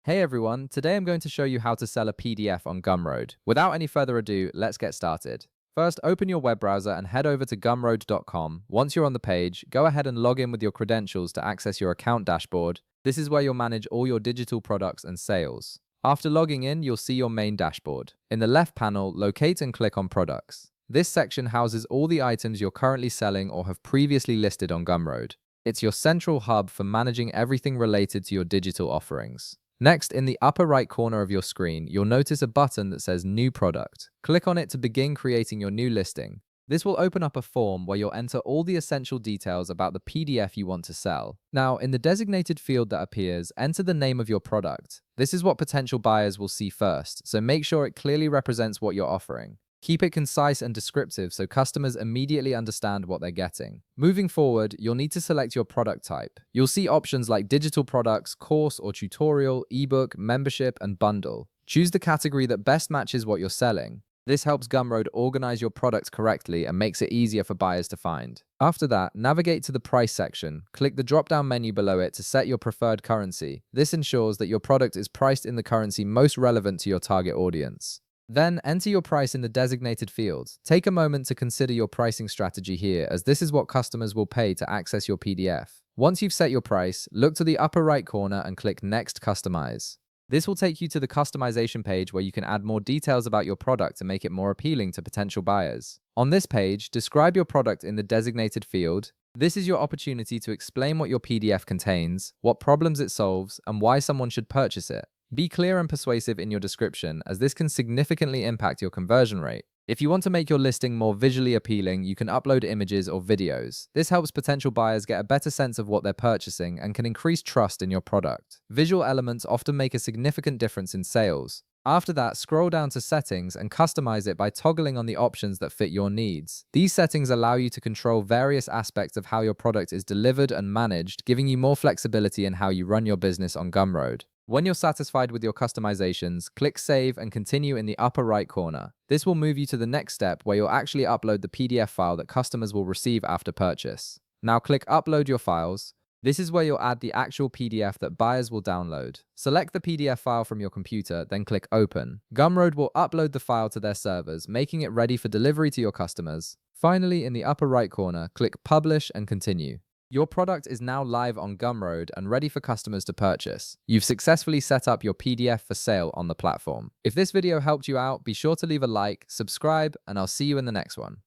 Hey everyone, today I'm going to show you how to sell a PDF on Gumroad. Without any further ado, let's get started. First, open your web browser and head over to gumroad.com. Once you're on the page, go ahead and log in with your credentials to access your account dashboard. This is where you'll manage all your digital products and sales. After logging in, you'll see your main dashboard. In the left panel, locate and click on Products. This section houses all the items you're currently selling or have previously listed on Gumroad. It's your central hub for managing everything related to your digital offerings. Next, in the upper right corner of your screen, you'll notice a button that says New Product. Click on it to begin creating your new listing. This will open up a form where you'll enter all the essential details about the PDF you want to sell. Now, in the designated field that appears, enter the name of your product. This is what potential buyers will see first, so make sure it clearly represents what you're offering. Keep it concise and descriptive so customers immediately understand what they're getting. Moving forward, you'll need to select your product type. You'll see options like digital products, course or tutorial, ebook, membership, and bundle. Choose the category that best matches what you're selling. This helps Gumroad organize your products correctly and makes it easier for buyers to find. After that, navigate to the price section. Click the drop-down menu below it to set your preferred currency. This ensures that your product is priced in the currency most relevant to your target audience. Then enter your price in the designated field. Take a moment to consider your pricing strategy here, as this is what customers will pay to access your PDF. Once you've set your price, look to the upper right corner and click Next Customize. This will take you to the customization page where you can add more details about your product to make it more appealing to potential buyers. On this page, describe your product in the designated field. This is your opportunity to explain what your PDF contains, what problems it solves, and why someone should purchase it. Be clear and persuasive in your description, as this can significantly impact your conversion rate. If you want to make your listing more visually appealing, you can upload images or videos. This helps potential buyers get a better sense of what they're purchasing and can increase trust in your product. Visual elements often make a significant difference in sales. After that, scroll down to Settings and customize it by toggling on the options that fit your needs. These settings allow you to control various aspects of how your product is delivered and managed, giving you more flexibility in how you run your business on Gumroad. When you're satisfied with your customizations, click Save and Continue in the upper right corner. This will move you to the next step where you'll actually upload the PDF file that customers will receive after purchase. Now click Upload your files. This is where you'll add the actual PDF that buyers will download. Select the PDF file from your computer, then click Open. Gumroad will upload the file to their servers, making it ready for delivery to your customers. Finally, in the upper right corner, click Publish and Continue. Your product is now live on Gumroad and ready for customers to purchase. You've successfully set up your PDF for sale on the platform. If this video helped you out, be sure to leave a like, subscribe, and I'll see you in the next one.